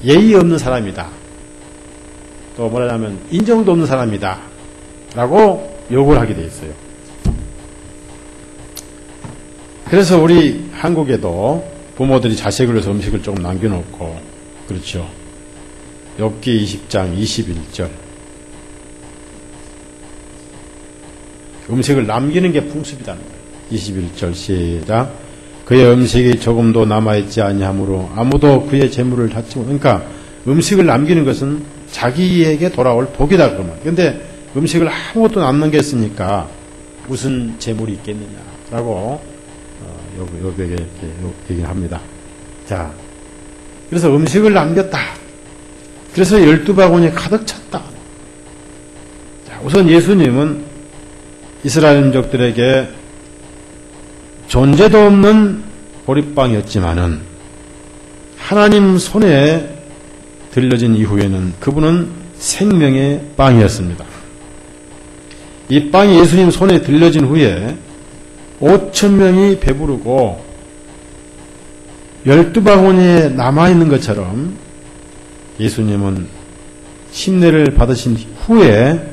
예의 없는 사람이다. 또 뭐라냐면 인정도 없는 사람이다. 라고 욕을 하게 돼 있어요. 그래서 우리 한국에도 부모들이 자식을 위해서 음식을 조금 남겨놓고 그렇죠. 욥기 20장 21절 음식을 남기는 게 풍습이라는 거예요. 21절 시작. 그의 음식이 조금도 남아있지 아니하므로 아무도 그의 재물을 찾지 못. 그러니까 음식을 남기는 것은 자기에게 돌아올 복이다 그러면. 그런데 음식을 아무것도 남는 게 있으니까 무슨 재물이 있겠느냐라고 욥에게 얘기를 합니다. 자, 그래서 음식을 남겼다. 그래서 12바구니에 가득 찼다. 자, 우선 예수님은 이스라엘 민족들에게 존재도 없는 보리빵이었지만은 하나님 손에 들려진 이후에는 그분은 생명의 빵이었습니다. 이 빵이 예수님 손에 들려진 후에 5,000명이 배부르고 12바구니에 남아있는 것처럼 예수님은 침례를 받으신 후에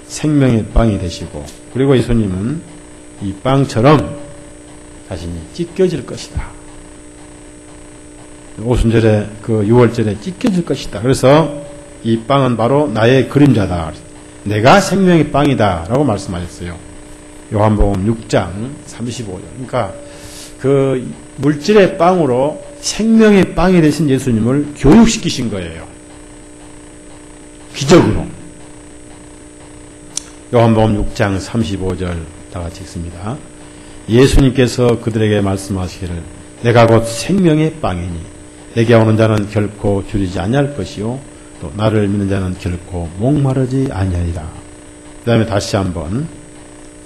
생명의 빵이 되시고 그리고 예수님은 이 빵처럼 자신이 찢겨질 것이다. 오순절에 그 6월절에 찢겨질 것이다. 그래서 이 빵은 바로 나의 그림자다. 내가 생명의 빵이다. 라고 말씀하셨어요. 요한복음 6장 35절. 그러니까 그 물질의 빵으로 생명의 빵이 되신 예수님을 교육시키신 거예요. 기적으로. 요한복음 6장 35절 다 같이 읽습니다. 예수님께서 그들에게 말씀하시기를 내가 곧 생명의 빵이니 내게 오는 자는 결코 줄이지 아니할 것이요 또 나를 믿는 자는 결코 목마르지 아니하리라. 그 다음에 다시 한번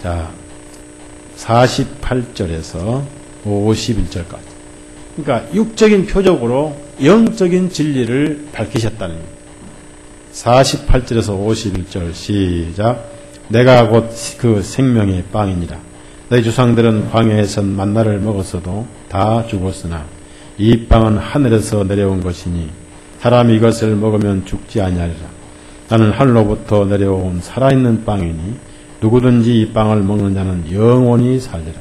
자, 48절에서 51절까지. 그러니까 육적인 표적으로 영적인 진리를 밝히셨다는 겁니다. 48절에서 51절 시작. 내가 곧 그 생명의 빵이니라. 너희 주상들은 광야에서 만나를 먹었어도 다 죽었으나 이 빵은 하늘에서 내려온 것이니 사람이 이것을 먹으면 죽지 아니하리라. 나는 하늘로부터 내려온 살아있는 빵이니 누구든지 이 빵을 먹는 자는 영원히 살리라.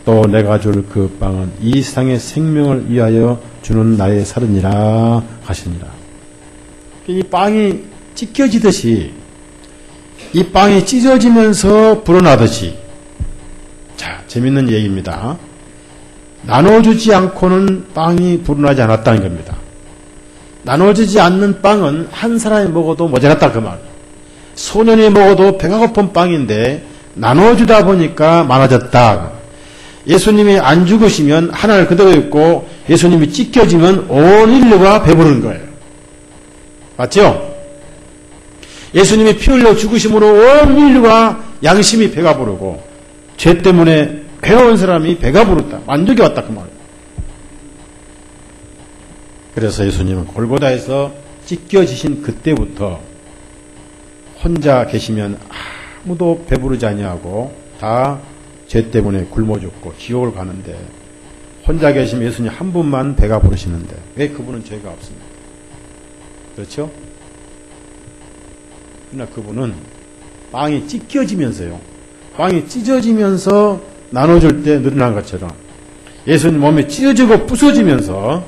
또 내가 줄 그 빵은 이 세상의 생명을 위하여 주는 나의 살이니라 하시니라. 이 빵이 찢겨지듯이 이 빵이 찢어지면서 불어나듯이, 자, 재밌는 얘기입니다. 나눠주지 않고는 빵이 불어나지 않았다는 겁니다. 나눠주지 않는 빵은 한 사람이 먹어도 모자랐다 그 말. 소년이 먹어도 배가 고픈 빵인데 나눠주다 보니까 많아졌다. 예수님이 안 죽으시면 하나를 그대로 있고 예수님이 찢겨지면 온 인류가 배부른 거예요. 맞죠? 예수님이 피 흘려 죽으심으로 온 인류가 양심이 배가 부르고 죄 때문에 괴로운 사람이 배가 부르다. 만족이 왔다 그 말이에요. 그래서 예수님은 골고다에서 찢겨지신 그때부터 혼자 계시면 아무도 배부르지 아니하고 다 죄 때문에 굶어 죽고 지옥을 가는데 혼자 계시면 예수님 한 분만 배가 부르시는데 왜 그분은 죄가 없습니까? 그렇죠? 그러나 그분은 빵이 찢겨지면서요. 빵이 찢어지면서 나눠줄 때 늘어난 것처럼 예수님 몸이 찢어지고 부서지면서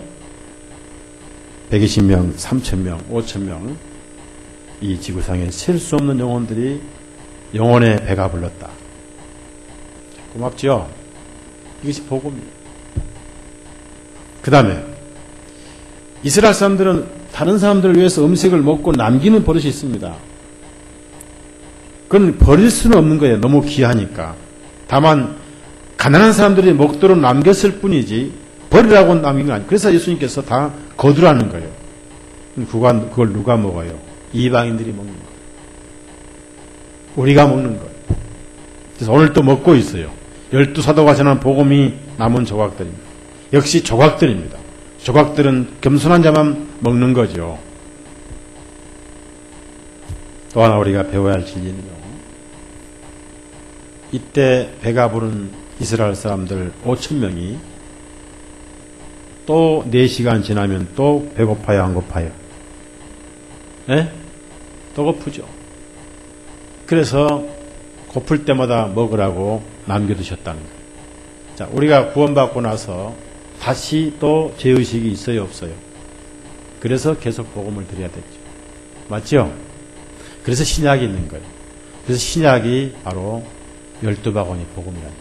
120명, 3,000명, 5,000명 이 지구상에 셀 수 없는 영혼들이 영혼의 배가 불렀다. 고맙죠? 이것이 복음이에요. 그 다음에 이스라엘 사람들은 다른 사람들을 위해서 음식을 먹고 남기는 버릇이 있습니다. 그건 버릴 수는 없는 거예요. 너무 귀하니까. 다만 가난한 사람들이 먹도록 남겼을 뿐이지 버리라고 남긴 건 아니에요. 그래서 예수님께서 다 거두라는 거예요. 그걸 누가 먹어요? 이방인들이 먹는 거예요. 우리가 먹는 거예요. 그래서 오늘 또 먹고 있어요. 12사도가 전한 복음이 남은 조각들입니다. 역시 조각들입니다. 조각들은 겸손한 자만 먹는 거죠. 또 하나 우리가 배워야 할 진리는요. 이때 배가 부른 이스라엘 사람들 5,000명이 또 4시간 지나면 또 배고파요, 안 고파요? 예? 또 고프죠. 그래서 고플 때마다 먹으라고 남겨두셨다는 거예요. 자, 우리가 구원받고 나서 다시 또 죄의식이 있어요, 없어요? 그래서 계속 복음을 드려야 되죠. 맞죠? 그래서 신약이 있는 거예요. 그래서 신약이 바로 12바구니 복음이라는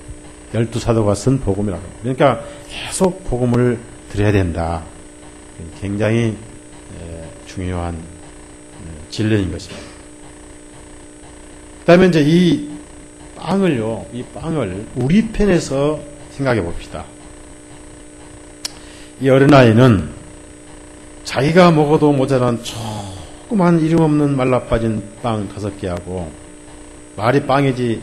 거예요. 12사도가 쓴 복음이라는 거예요. 그러니까 계속 복음을 드려야 된다. 굉장히 중요한 진리인 것입니다. 그 다음에 이제 이 빵을 우리 편에서 생각해 봅시다. 이 어린아이는 자기가 먹어도 모자란 조그만 이름 없는 말라빠진 빵 5개하고 말이 빵이지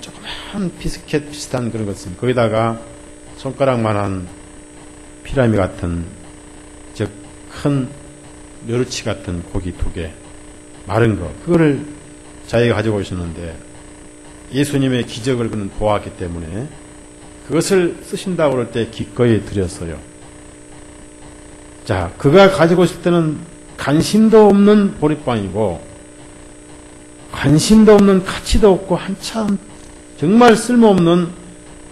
조그만 비스켓 비슷한 그런 것은 거기다가 손가락만한 피라미 같은 즉 큰 멸치 같은 고기 2개 마른 거 그거를 자기가 가지고 오셨는데 예수님의 기적을 그는 보았기 때문에 그것을 쓰신다고 그럴 때 기꺼이 드렸어요. 자, 그가 가지고 있을 때는 관심도 없는 보리빵이고 관심도 없는 가치도 없고 한참 정말 쓸모없는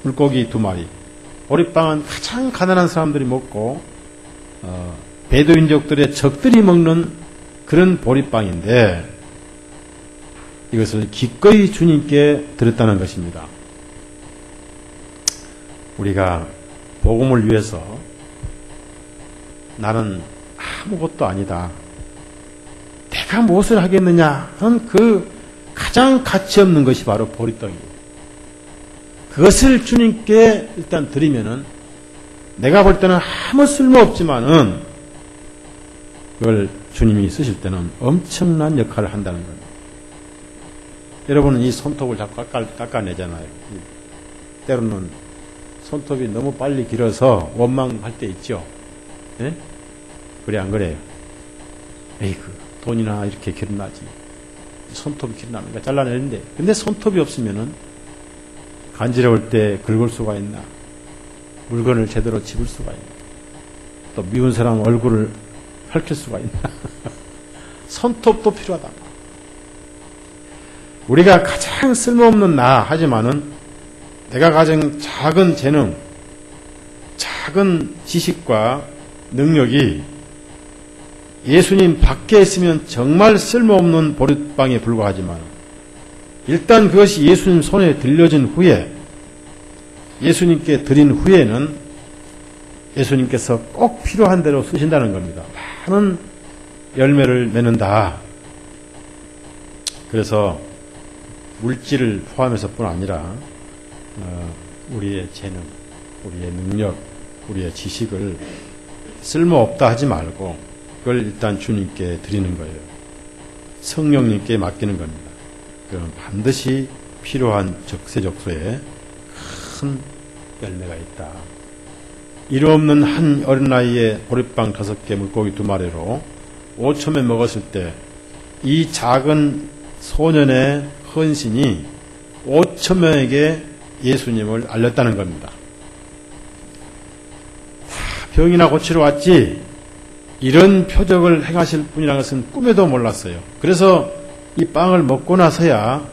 물고기 2마리. 보리빵은 가장 가난한 사람들이 먹고 베두인족들의 적들이 먹는 그런 보리빵인데 이것을 기꺼이 주님께 드렸다는 것입니다. 우리가 복음을 위해서 나는 아무것도 아니다. 내가 무엇을 하겠느냐 하는 그 가장 가치 없는 것이 바로 보리떡이에요. 그것을 주님께 일단 드리면은 내가 볼 때는 아무 쓸모없지만은 그걸 주님이 쓰실 때는 엄청난 역할을 한다는 겁니다. 여러분은 이 손톱을 자꾸 깎아내잖아요. 때로는 손톱이 너무 빨리 길어서 원망할 때 있죠. 예? 그래 안 그래요? 에이그 돈이나 이렇게 길어나지. 손톱이 길어나니까 잘라내는데, 근데 손톱이 없으면은 간지러울 때 긁을 수가 있나? 물건을 제대로 집을 수가 있나? 또 미운 사람 얼굴을 핥을 수가 있나? 손톱도 필요하다. 우리가 가장 쓸모없는 나 하지만은 내가 가진 작은 재능, 작은 지식과 능력이 예수님 밖에 있으면 정말 쓸모없는 보릿방에 불과하지만 일단 그것이 예수님 손에 들려진 후에, 예수님께 드린 후에는 예수님께서 꼭 필요한 대로 쓰신다는 겁니다. 많은 열매를 맺는다. 그래서 물질을 포함해서뿐 아니라 우리의 재능, 우리의 능력, 우리의 지식을 쓸모없다 하지 말고 그걸 일단 주님께 드리는 거예요. 성령님께 맡기는 겁니다. 그럼 반드시 필요한 적세적소에 큰 열매가 있다. 이루 없는 한 어린 나이에 보릿빵 5개, 물고기 2마리로 5,000명 먹었을 때 이 작은 소년의 헌신이 5,000명에게 예수님을 알렸다는 겁니다. 병이나 고치러 왔지 이런 표적을 행하실 분이라는 것은 꿈에도 몰랐어요. 그래서 이 빵을 먹고 나서야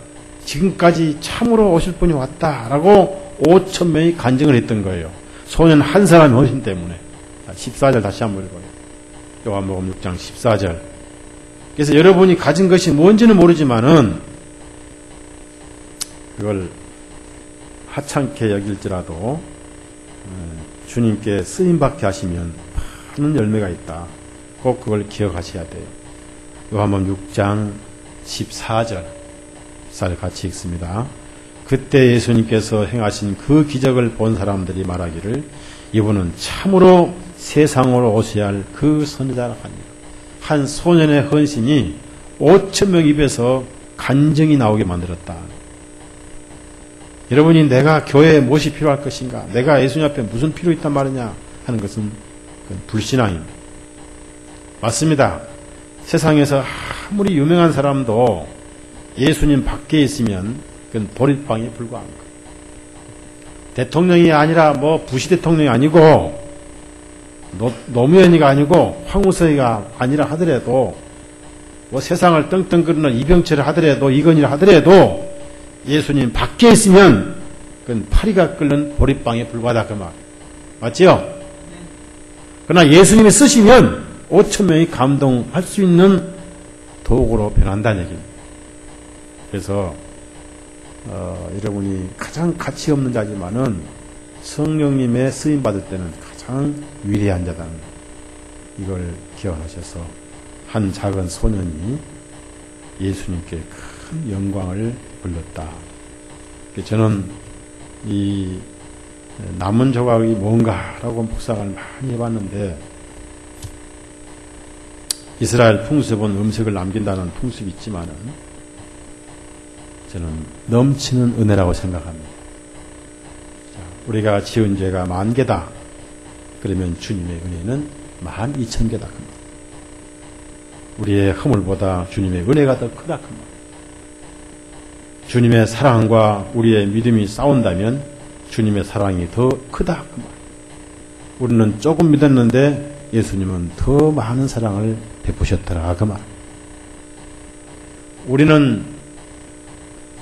지금까지 참으로 오실 분이 왔다라고 5,000명이 간증을 했던 거예요. 소년 한 사람의 헌신 때문에. 14절 다시 한번 읽어요. 요한복음 6장 14절. 그래서 여러분이 가진 것이 뭔지는 모르지만은 그걸 하찮게 여길지라도 주님께 쓰임받게 하시면 많은 열매가 있다. 꼭 그걸 기억하셔야 돼요. 요한복음 6장 14절 같이 읽습니다. 그때 예수님께서 행하신 그 기적을 본 사람들이 말하기를 이분은 참으로 세상으로 오셔야 할 그 선지자라 하니라. 한 소년의 헌신이 5,000명 입에서 간증이 나오게 만들었다. 여러분이 내가 교회에 무엇이 필요할 것인가, 내가 예수님 앞에 무슨 필요 있단 말이냐 하는 것은 불신앙입니다. 맞습니다. 세상에서 아무리 유명한 사람도 예수님 밖에 있으면 그건 보릿방에 불과한 거예요. 대통령이 아니라 부시 대통령이 아니고 노무현이가 아니고 황우석이가 아니라 하더라도 세상을 떵떵 끓는 이병철을 하더라도 이건희를 하더라도 예수님 밖에 있으면 그건 파리가 끓는 보릿방에 불과하다 그 말. 맞지요? 그러나 예수님이 쓰시면 5,000명이 감동할 수 있는 도구로 변한다는 얘기입니다. 그래서 여러분이 가장 가치 없는 자지만은 성령님의 쓰임 받을 때는 가장 위대한 자다는 이걸 기억하셔서 한 작은 소년이 예수님께 큰 영광을 불렀다. 저는 이 남은 조각이 뭔가라고 묵상을 많이 해봤는데 이스라엘 풍습은 음식을 남긴다는 풍습이 있지만은 저는 넘치는 은혜라고 생각합니다. 우리가 지은 죄가 10,000개다. 그러면 주님의 은혜는 12,000개다. 우리의 허물보다 주님의 은혜가 더 크다. 주님의 사랑과 우리의 믿음이 싸운다면 주님의 사랑이 더 크다. 우리는 조금 믿었는데 예수님은 더 많은 사랑을 베푸셨더라. 그 말. 우리는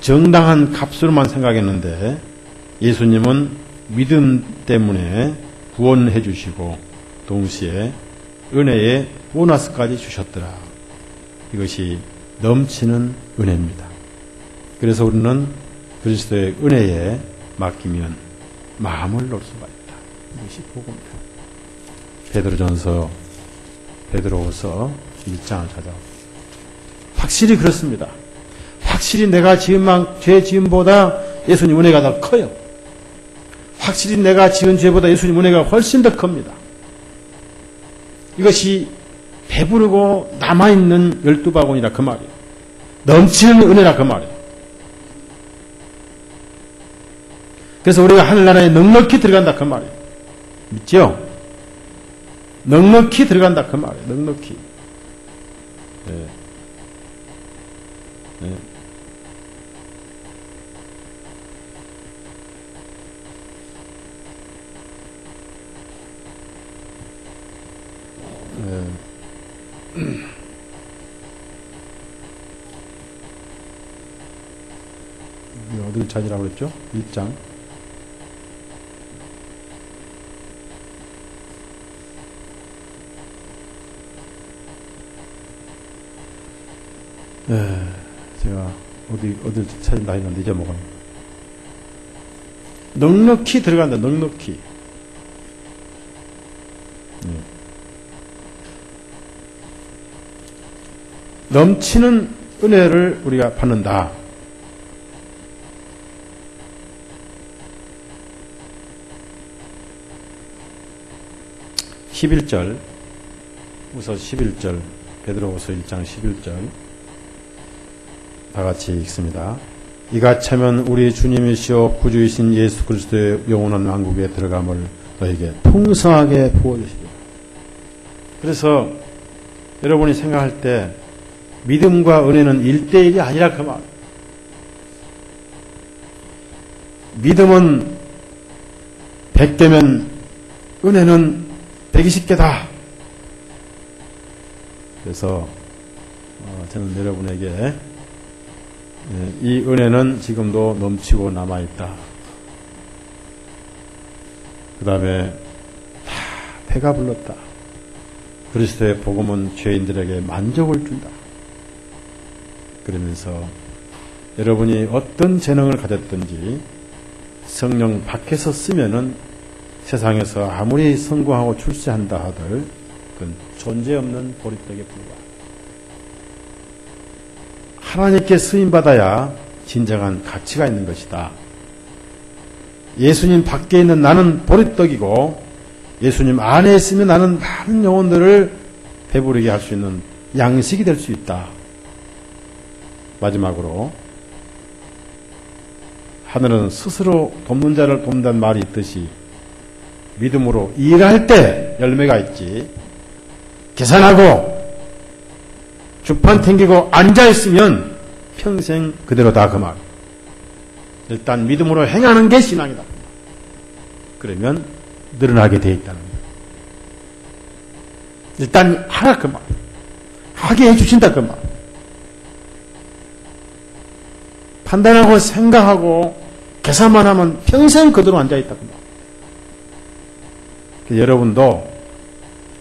정당한 값으로만 생각했는데 예수님은 믿음 때문에 구원해 주시고 동시에 은혜의 보너스까지 주셨더라. 이것이 넘치는 은혜입니다. 그래서 우리는 그리스도의 은혜에 맡기면 마음을 놓을 수가 있다. 이것이 복음이다. 베드로후서 1장을 찾아 확실히 그렇습니다. 확실히 내가 죄 지음보다 예수님 은혜가 더 커요. 확실히 내가 지은 죄보다 예수님 은혜가 훨씬 더 큽니다. 이것이 배부르고 남아있는 12바구니라 그 말이에요. 넘치는 은혜라 그 말이에요. 그래서 우리가 하늘나라에 넉넉히 들어간다 그 말이에요. 믿죠? 넉넉히 들어간다 그 말이에요. 넉넉히. 네. 네. 어디를 찾으라고 그랬죠? 1장. 제가 어디를 찾는다 했는데 잊어먹었네. 넉넉히 들어간다, 넉넉히. 넘치는 은혜를 우리가 받는다. 우서 11절, 베드로후서 1장 11절 다 같이 읽습니다. 이같이 하면 우리 주님이시오 구주이신 예수 그리스도의 영원한 왕국에 들어감을 너에게 풍성하게 부어주시리라. 그래서 여러분이 생각할 때 믿음과 은혜는 1대1이 아니라 그 말. 믿음은 100개면 은혜는 120개다. 그래서 저는 여러분에게 이 은혜는 지금도 넘치고 남아있다. 그 다음에 다 배가 불렀다. 그리스도의 복음은 죄인들에게 만족을 준다. 그러면서 여러분이 어떤 재능을 가졌든지 성령 밖에서 쓰면은 세상에서 아무리 성공하고 출세한다 하들 그건 존재없는 보릿떡에 불과하다. 하나님께 쓰임받아야 진정한 가치가 있는 것이다. 예수님 밖에 있는 나는 보릿떡이고 예수님 안에 있으면 나는 많은 영혼들을 배부르게 할 수 있는 양식이 될 수 있다. 마지막으로 하늘은 스스로 돕는 자를 돕는다는 말이 있듯이 믿음으로 일할 때 열매가 있지, 계산하고 주판 튕기고 앉아있으면 평생 그대로다 그 말. 일단 믿음으로 행하는 게 신앙이다. 그러면 늘어나게 돼 있다는 거예요. 일단 하라 그 말. 하게 해주신다 그 말. 판단하고 생각하고 계산만 하면 평생 그대로 앉아있다 그 말. 여러분도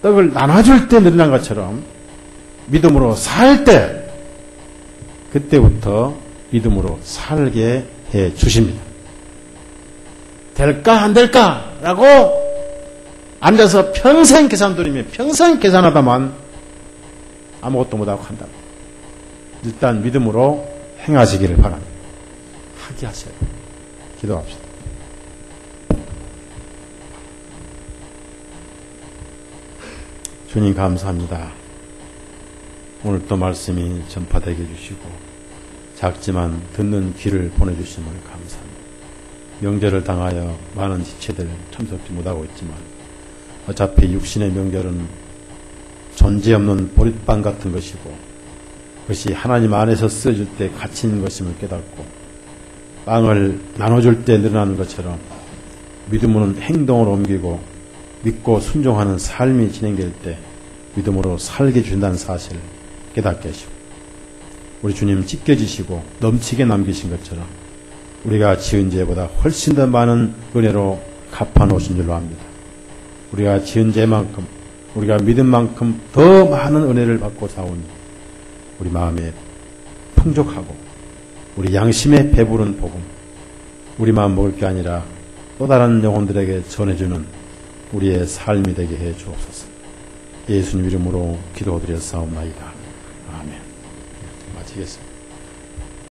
떡을 나눠줄 때 늘어난 것처럼 믿음으로 살 때 그때부터 믿음으로 살게 해 주십니다. 될까 안 될까 라고 앉아서 평생 계산 돌리면 평생 계산하다만 아무것도 못하고 한다. 일단 믿음으로 행하시기를 바랍니다. 하게 하세요. 기도합시다. 주님 감사합니다. 오늘 또 말씀이 전파되게 해주시고 작지만 듣는 귀를 보내주심을 감사합니다. 명절을 당하여 많은 지체들 참석지 못하고 있지만 어차피 육신의 명절은 존재없는 보릿빵 같은 것이고 그것이 하나님 안에서 쓰여질 때 가치 있는 것임을 깨닫고 빵을 나눠줄 때 늘어나는 것처럼 믿음으로는 행동을 옮기고 믿고 순종하는 삶이 진행될 때 믿음으로 살게 준다는 사실을 깨닫게 하시고 우리 주님 찢겨지시고 넘치게 남기신 것처럼 우리가 지은 죄보다 훨씬 더 많은 은혜로 갚아놓으신 줄로 압니다. 우리가 지은 죄만큼 우리가 믿은 만큼 더 많은 은혜를 받고 사오니 우리 마음에 풍족하고 우리 양심에 배부른 복음 우리만 먹을 게 아니라 또 다른 영혼들에게 전해주는 우리의 삶이 되게 해 주옵소서. 예수님 이름으로 기도드렸사옵나이다. 아멘. 마치겠습니다.